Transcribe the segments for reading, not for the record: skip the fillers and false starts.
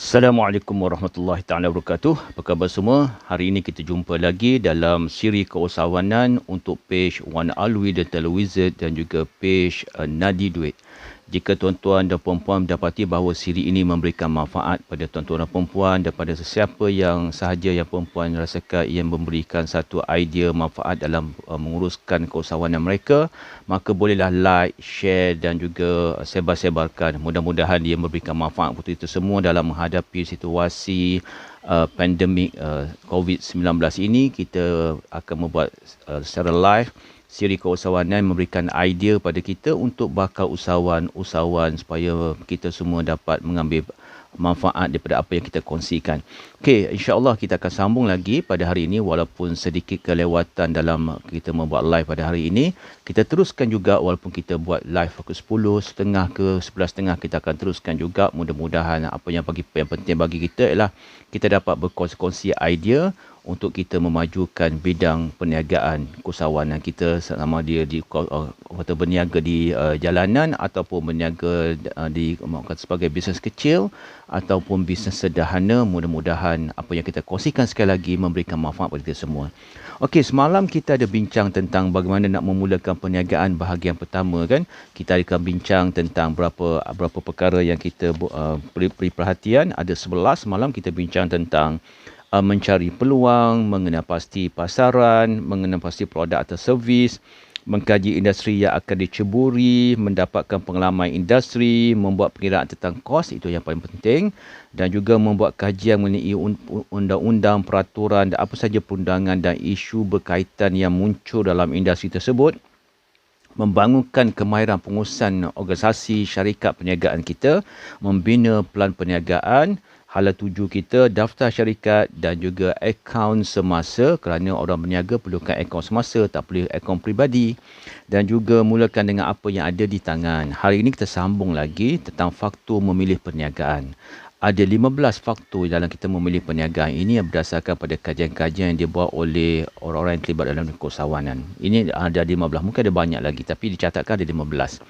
Assalamualaikum warahmatullahi taala wabarakatuh. Apa khabar semua? Hari ini kita jumpa lagi dalam siri keusahawanan untuk page Wan Alwi Dental Wizard dan juga page Nadi Duit. Jika tuan-tuan dan puan-puan mendapati bahawa siri ini memberikan manfaat pada tuan-tuan dan puan-puan daripada sesiapa yang sahaja yang puan-puan rasakan ia memberikan satu idea manfaat dalam menguruskan keusahawanan mereka, maka bolehlah like, share dan juga sebar-sebarkan. Mudah-mudahan dia memberikan manfaat untuk kita semua dalam menghadapi situasi pandemik COVID-19 ini. Kita akan membuat secara live siri keusahawanan, memberikan idea pada kita untuk bakal usahawan supaya kita semua dapat mengambil manfaat daripada apa yang kita kongsikan. Okey, insya-Allah kita akan sambung lagi pada hari ini walaupun sedikit kelewatan dalam kita membuat live pada hari ini. Kita teruskan juga walaupun kita buat live pukul 10.30 ke 11.30, kita akan teruskan juga. Mudah-mudahan apa yang penting bagi kita ialah kita dapat berkongsi idea untuk kita memajukan bidang perniagaan keusahawanan kita, sama dia di kata berniaga di jalanan ataupun berniaga di sebagai bisnes kecil ataupun bisnes sederhana. Mudah-mudahan apa yang kita kongsikan sekali lagi memberikan manfaat kepada kita semua. Okey, semalam kita ada bincang tentang bagaimana nak memulakan perniagaan bahagian pertama kan. Kita akan bincang tentang berapa perkara yang kita beri perhatian. Ada 11 semalam kita bincang tentang mencari peluang, mengenal pasti pasaran, mengenal pasti produk atau servis, mengkaji industri yang akan diceburi, mendapatkan pengalaman industri, membuat perkiraan tentang kos, itu yang paling penting, dan juga membuat kajian mengenai undang-undang, peraturan dan apa saja perundangan dan isu berkaitan yang muncul dalam industri tersebut, membangunkan kemahiran pengurusan organisasi syarikat perniagaan kita, membina pelan perniagaan. Hala tuju kita, daftar syarikat dan juga akaun semasa, kerana orang berniaga perlukan akaun semasa, tak boleh akaun peribadi. Dan juga mulakan dengan apa yang ada di tangan. Hari ini kita sambung lagi tentang faktor memilih perniagaan. Ada 15 faktor dalam kita memilih perniagaan ini yang berdasarkan pada kajian-kajian yang dibuat oleh orang-orang yang terlibat dalam keusahawanan. Ini ada 15, mungkin ada banyak lagi tapi dicatatkan ada 15.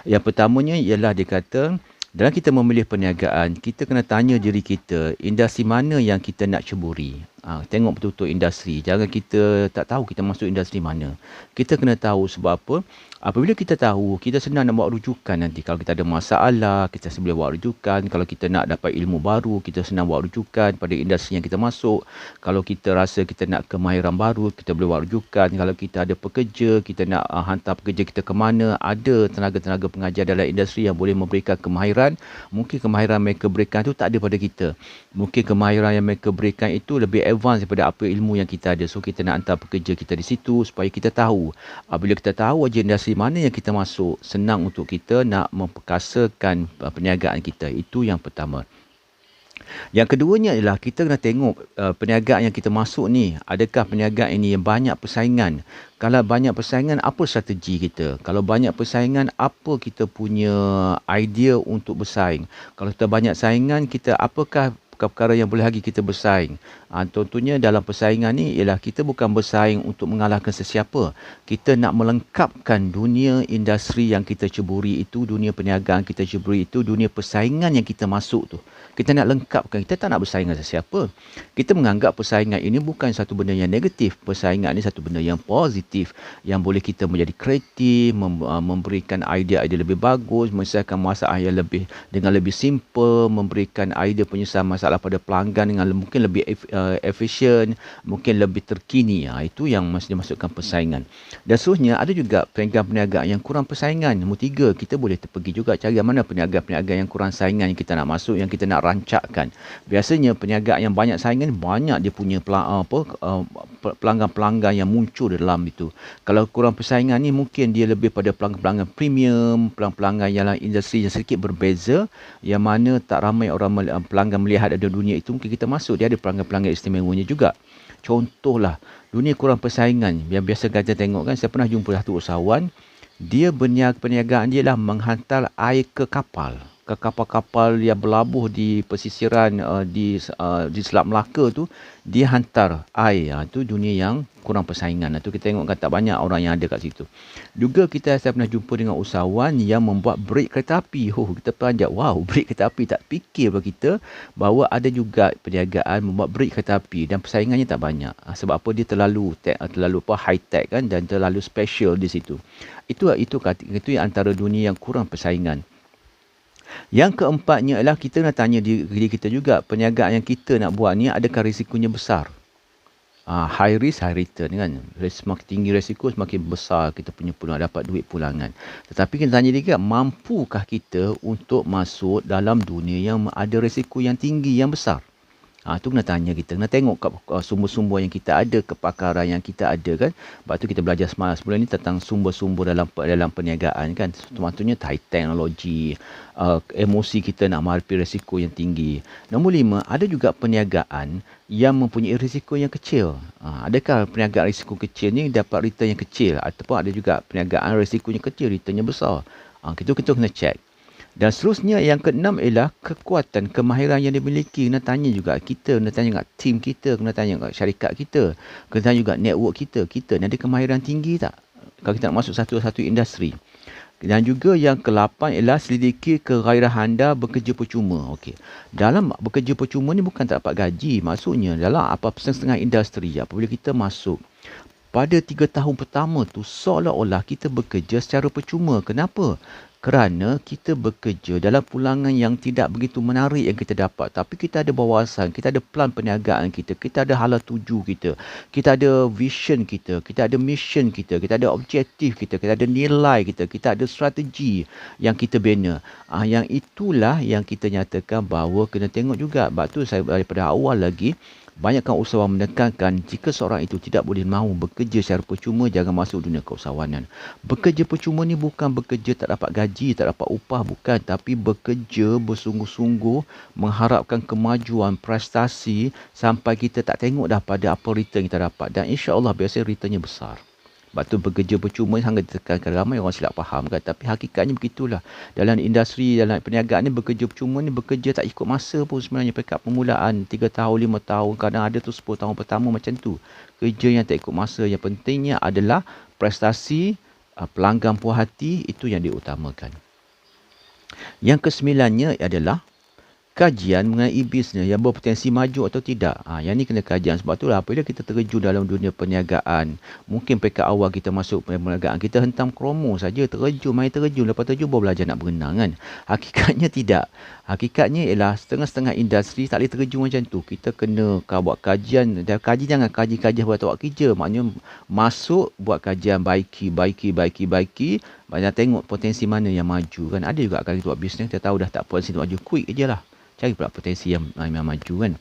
Yang pertamanya ialah dia kata, dalam kita memilih perniagaan, kita kena tanya diri kita, industri mana yang kita nak ceburi. Tengok betul-betul industri. Jangan kita tak tahu kita masuk industri mana. Kita kena tahu sebab apa? Apabila kita tahu, kita senang nak buat rujukan nanti. Kalau kita ada masalah, kita boleh buat rujukan. Kalau kita nak dapat ilmu baru, kita senang buat rujukan pada industri yang kita masuk. Kalau kita rasa kita nak kemahiran baru, kita boleh buat rujukan. Kalau kita ada pekerja, kita nak hantar pekerja kita ke mana, ada tenaga-tenaga pengajar dalam industri yang boleh memberikan kemahiran. Mungkin kemahiran mereka berikan itu tak ada pada kita. Mungkin kemahiran yang mereka berikan itu lebih advance daripada apa ilmu yang kita ada. So kita nak hantar pekerja kita di situ supaya kita tahu. Bila kita tahu aja industri mana yang kita masuk, senang untuk kita nak memperkasakan perniagaan kita. Itu yang pertama. Yang keduanya ialah kita kena tengok perniagaan yang kita masuk ni, adakah perniagaan ini yang banyak persaingan. Kalau banyak persaingan, apa strategi kita? Kalau banyak persaingan, apa kita punya idea untuk bersaing? Kalau kita banyak saingan, kita apakah perkara yang boleh lagi kita bersaing. Contohnya dalam persaingan ni ialah kita bukan bersaing untuk mengalahkan sesiapa. Kita nak melengkapkan dunia industri yang kita ceburi itu, dunia perniagaan kita ceburi itu, dunia persaingan yang kita masuk tu. Kita nak lengkapkan, kita tak nak bersaing dengan sesiapa. Kita menganggap persaingan ini bukan satu benda yang negatif. Persaingan ini satu benda yang positif, yang boleh kita menjadi kreatif, memberikan idea-idea lebih bagus, menyelesaikan masalah yang dengan lebih simple, memberikan idea penyelesaian masalah pada pelanggan dengan mungkin lebih efisien, mungkin lebih terkini. Itu yang mesti dimasukkan persaingan. Dan seterusnya, ada juga perniagaan yang kurang persaingan. Nombor 3, kita boleh pergi juga cari mana perniagaan yang kurang saingan yang kita nak masuk, yang kita nak rancakkan. Biasanya perniagaan yang banyak saingan, banyak dia punya pelanggan-pelanggan yang muncul dalam itu. Kalau kurang persaingan ni, mungkin dia lebih pada pelanggan-pelanggan premium, pelanggan yang industri yang sedikit berbeza, yang mana tak ramai orang pelanggan melihat ada dunia itu. Mungkin kita masuk, dia ada pelanggan-pelanggan istimewanya juga. Contohlah, dunia kurang persaingan yang biasa kita tengok kan, saya pernah jumpa satu usahawan, dia perniagaan dia lah menghantar air ke kapal. kapal-kapal yang berlabuh di pesisiran di Selat Melaka tu, dia hantar air. Tu dunia yang kurang persaingan. Tu kita tengok kan tak banyak orang yang ada kat situ. Juga saya pernah jumpa dengan usahawan yang membuat brake kereta api. Kita panjat, wow, brake kereta api. Tak fikir pula kita bahawa ada juga perniagaan membuat brake kereta api dan persaingannya tak banyak. Sebab apa? Dia terlalu high tech kan, dan terlalu special di situ. Itu yang antara dunia yang kurang persaingan. Yang keempatnya adalah kita nak tanya diri kita juga, perniagaan yang kita nak buat ni adakah risikonya besar? High risk, high return kan. Semakin tinggi risiko, semakin besar kita punya peluang dapat duit pulangan. Tetapi kita tanya juga, mampukah kita untuk masuk dalam dunia yang ada risiko yang tinggi, yang besar? Tu kena tanya kita. Kena tengok sumber-sumber yang kita ada, kepakaran yang kita ada kan. Sebab tu kita belajar sebelum ni tentang sumber-sumber dalam perniagaan kan. Maksudnya high teknologi, emosi kita nak menghadapi risiko yang tinggi. Nombor 5, ada juga perniagaan yang mempunyai risiko yang kecil. Adakah perniagaan risiko kecil ni dapat return yang kecil? Ataupun ada juga perniagaan risiko yang kecil, return yang besar? Kita kena check. Dan seterusnya yang keenam ialah kekuatan, kemahiran yang dimiliki. Kena tanya juga kita, kena tanya juga tim kita, kena tanya juga syarikat kita, kena tanya juga network kita. Kita ni ada kemahiran tinggi tak kalau kita nak masuk satu industri? Dan juga yang ke-8 ialah selidiki kegairahan anda bekerja percuma. Okey. Dalam bekerja percuma ni bukan tak dapat gaji. Maksudnya dalam setengah industri, apabila kita masuk, pada 3 tahun pertama tu seolah-olah kita bekerja secara percuma. Kenapa? Kerana kita bekerja dalam pulangan yang tidak begitu menarik yang kita dapat. Tapi kita ada wawasan, kita ada plan perniagaan kita, kita ada hala tuju kita, kita ada vision kita, kita ada mission kita, kita ada objektif kita, kita ada nilai kita, kita ada strategi yang kita bina. Yang itulah yang kita nyatakan bahawa kena tengok juga. Sebab tu saya daripada awal lagi, banyakkan usahawan menekankan jika seorang itu tidak boleh mahu bekerja secara percuma, jangan masuk dunia keusahawanan. Bekerja percuma ni bukan bekerja tak dapat gaji, tak dapat upah, bukan. Tapi bekerja bersungguh-sungguh mengharapkan kemajuan, prestasi sampai kita tak tengok dah pada apa return kita dapat. Dan insya-Allah biasanya returnnya besar. Sebab tu bekerja percuma sangat ditekankan. Ramai orang silap faham kan. Tapi hakikatnya begitulah. Dalam industri, dalam perniagaan ni, bekerja percuma ni bekerja tak ikut masa pun sebenarnya. Pekat permulaan 3 tahun, 5 tahun. Kadang ada tu 10 tahun pertama macam tu. Kerja yang tak ikut masa. Yang pentingnya adalah prestasi, pelanggan puas hati, itu yang diutamakan. Yang ke-9-nya adalah kajian mengenai bisnes yang berpotensi maju atau tidak. Yang ni kena kajian. Sebab itulah apabila kita terjun dalam dunia perniagaan, mungkin pekat awal kita masuk perniagaan, kita hentam kromo saja, main terjun, lepas terjun baru belajar nak berenang kan. Hakikatnya tidak. Hakikatnya ialah setengah-setengah industri tak boleh terjun macam tu. Kita kena buat kajian. Dan jangan kaji buat waktu kerja. Maknanya masuk, buat kajian, baiki. Banyak tengok potensi mana yang maju kan. Ada juga kalau kita buat bisnes, kita tahu dah tak potensi maju, quick je lah. Cari pula potensi yang maju kan.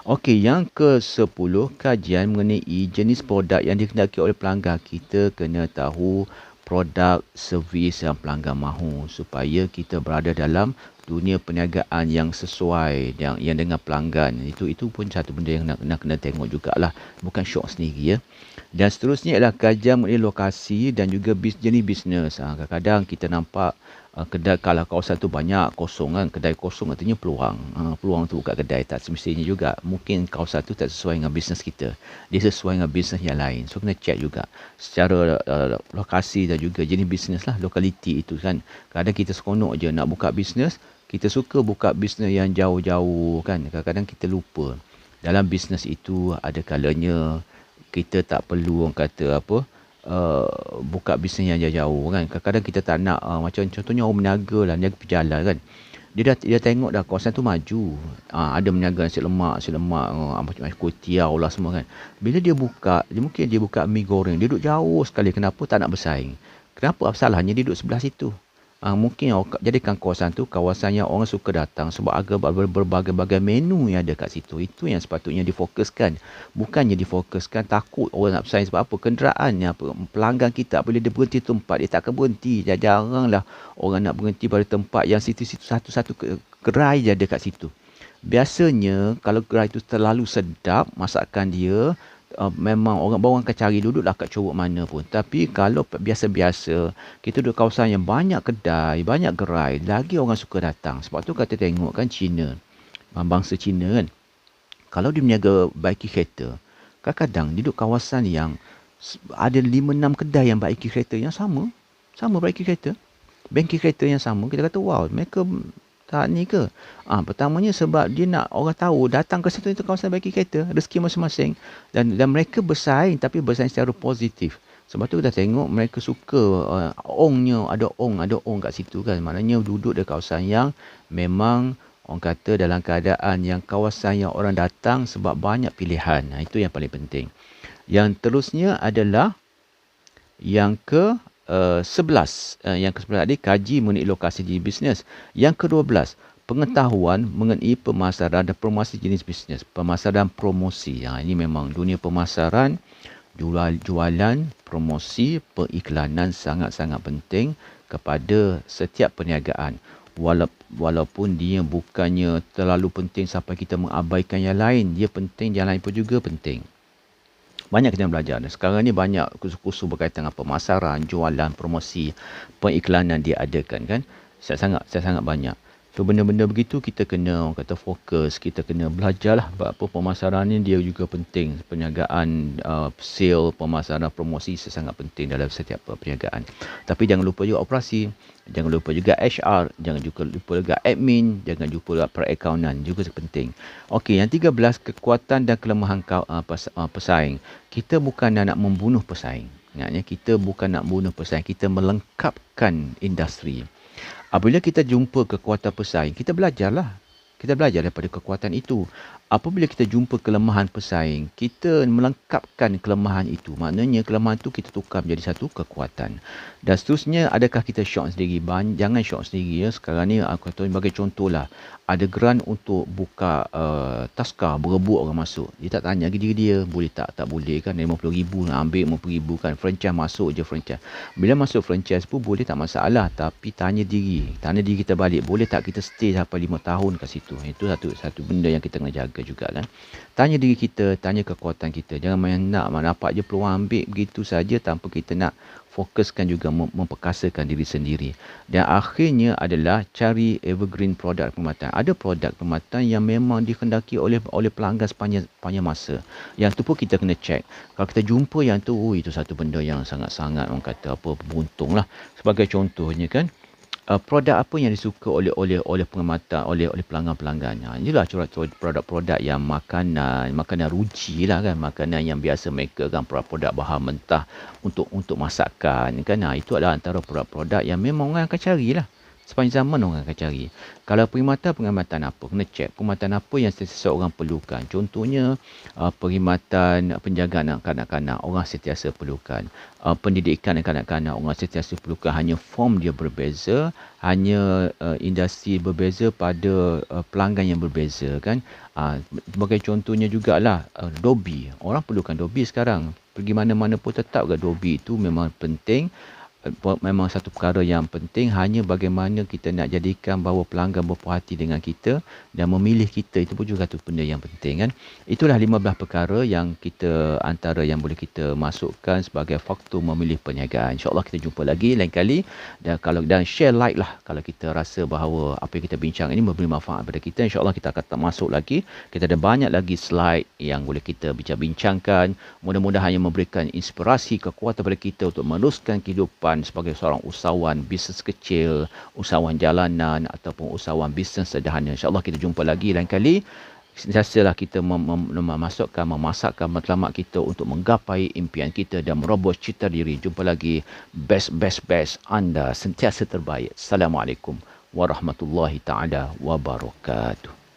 Okey, yang ke-10, kajian mengenai jenis produk yang dikehendaki oleh pelanggan. Kita kena tahu produk, servis yang pelanggan mahu supaya kita berada dalam dunia perniagaan yang sesuai yang dengan pelanggan. Itu pun satu benda yang nak kena tengok jugalah. Bukan syok sendiri ya. Dan seterusnya ialah kajian mengenai lokasi dan juga jenis bisnes. Kadang-kadang kita nampak kedai, kalau kawasan tu banyak kosong kan, kedai kosong artinya peluang. Peluang tu buka kedai, tak semestinya juga. Mungkin kawasan tu tak sesuai dengan bisnes kita. Dia sesuai dengan bisnes yang lain. So kena check juga secara lokasi dan juga jenis bisnes lah, lokaliti itu kan. Kadang kita seronok je nak buka bisnes, kita suka buka bisnes yang jauh-jauh kan. Kadang-kadang kita lupa dalam bisnes itu ada kalanya kita tak perlu orang kata buka bisnes yang jauh-jauh kan. Kadang-kadang kita tak nak macam contohnya orang berniaga lah, niaga berjalan kan. Dia tengok dah kawasan tu maju. Ada berniaga nasi lemak, macam kuitiau lah semua kan. Bila dia buka, mungkin dia buka mi goreng, dia duduk jauh sekali. Kenapa tak nak bersaing? Kenapa? Salahnya dia duduk sebelah situ. Mungkin jadikan kawasan tu kawasan yang orang suka datang sebab ada berbagai-bagai menu yang ada kat situ. Itu yang sepatutnya difokuskan. Bukannya difokuskan takut orang nak bersaing. Sebab apa? Kenderaannya, pelanggan kita bila dia berhenti tempat, dia tak akan berhenti. Jarang-jaranglah orang nak berhenti pada tempat yang situ-situ satu-satu gerai je ada kat situ. Biasanya kalau gerai itu terlalu sedap masakan dia, memang orang akan cari duduklah kat curug mana pun. Tapi kalau biasa-biasa, kita duduk kawasan yang banyak kedai, banyak gerai, lagi orang suka datang. Sebab tu kata tengok kan Cina, bangsa Cina kan, kalau dia berniaga baiki kereta, kadang-kadang dia duduk kawasan yang ada 5-6 kedai yang baiki kereta yang sama. Sama baiki kereta. Bengkel kereta yang sama. Kita kata, wow, mereka tak ni ke? Pertamanya sebab dia nak orang tahu datang ke situ itu kawasan baiki kereta, rezeki masing-masing. Dan mereka bersaing, tapi bersaing secara positif. Sebab tu kita tengok mereka suka ongnya, ada ong kat situ kan. Maknanya duduk di kawasan yang memang orang kata dalam keadaan yang kawasan yang orang datang sebab banyak pilihan. Itu yang paling penting. Yang terusnya adalah yang ke 11. Yang ke-11 tadi kaji mengenai lokasi jenis bisnes. Yang ke-12 pengetahuan mengenai pemasaran dan promosi jenis bisnes. Pemasaran promosi. Ini memang dunia pemasaran, jualan, promosi, periklanan sangat-sangat penting kepada setiap perniagaan. Walaupun dia bukannya terlalu penting sampai kita mengabaikan yang lain. Dia penting, yang lain pun juga penting. Banyak kita belajar. Dan sekarang ni banyak kursus-kursus berkaitan dengan pemasaran, jualan, promosi, periklanan diadakan kan. Saya sangat banyak. So benda-benda begitu kita kena orang kata fokus, kita kena belajarlah apa pemasaran ni dia juga penting. Perniagaan, sale, pemasaran, promosi sangat penting dalam setiap perniagaan. Tapi jangan lupa juga operasi, jangan lupa juga HR, jangan lupa juga admin, jangan lupa juga perakaunan juga penting. Okey, yang 13 kekuatan dan kelemahan pesaing. Kita bukan nak membunuh pesaing. Ingatnya kita bukan nak membunuh pesaing, kita melengkapkan industri. Apabila kita jumpa kekuatan pesaing, kita belajarlah. Kita belajar daripada kekuatan itu. Apabila kita jumpa kelemahan pesaing, kita melengkapkan kelemahan itu. Maknanya kelemahan itu kita tukar menjadi satu kekuatan. Dan seterusnya, adakah kita shock sendiri? Jangan shock sendiri. Ya. Sekarang ni, aku kata sebagai contohlah. Ada grant untuk buka taskar, berebut orang masuk. Dia tak tanya diri dia, boleh tak? Tak boleh kan. RM50,000 nak ambil RM50,000 kan. Franchise masuk je franchise. Bila masuk franchise pun boleh tak masalah. Tapi tanya diri kita balik. Boleh tak kita stay sampai 5 tahun kat situ? Itu satu benda yang kita kena jaga juga kan. Tanya diri kita, tanya kekuatan kita. Jangan main nak dapat je peluang ambil begitu saja tanpa kita nak fokuskan juga memperkasakan diri sendiri. Dan akhirnya adalah cari evergreen produk perkhidmatan. Ada produk perkhidmatan yang memang dikendaki oleh pelanggan sepanjang masa. Yang tu pun kita kena check. Kalau kita jumpa yang tu, itu satu benda yang sangat-sangat orang kata beruntung lah. Sebagai contohnya kan, produk apa yang disuka oleh pengamatan, oleh pelanggan-pelanggannya. Inilah produk-produk yang makanan ruji lah kan, makanan yang biasa mereka kan, produk bahan mentah untuk masakan kan. Itu adalah antara produk-produk yang memang orang akan carilah. Sepanjang zaman orang akan cari. Kalau perkhidmatan apa? Kena cek perkhidmatan apa yang seseorang perlukan. Contohnya, perkhidmatan penjagaan kanak-kanak, orang sentiasa perlukan. Pendidikan kanak-kanak, orang sentiasa perlukan. Hanya form dia berbeza, hanya industri berbeza pada pelanggan yang berbeza kan. Sebagai contohnya jugalah Dobi. Orang perlukan Dobi sekarang. Pergi mana-mana pun tetap ke Dobi itu memang penting. Memang satu perkara yang penting, hanya bagaimana kita nak jadikan bahawa pelanggan berpuas hati dengan kita dan memilih kita, itu pun juga satu benda yang penting kan. Itulah 15 perkara yang kita antara yang boleh kita masukkan sebagai faktor memilih perniagaan. InsyaAllah kita jumpa lagi lain kali, dan share like lah kalau kita rasa bahawa apa yang kita bincang ini memberi manfaat kepada kita. InsyaAllah kita akan masuk lagi, kita ada banyak lagi slide yang boleh kita bincang-bincangkan. Mudah-mudahan yang memberikan inspirasi, kekuatan kepada kita untuk meneruskan kehidupan sebagai seorang usahawan bisnes kecil, usahawan jalanan ataupun usahawan bisnes sederhana. InsyaAllah kita jumpa lagi lain kali. Sentiasalah kita memasakkan matlamat kita untuk menggapai impian kita dan merobos cita diri. Jumpa lagi. Best anda sentiasa terbaik. Assalamualaikum warahmatullahi taala wabarakatuh.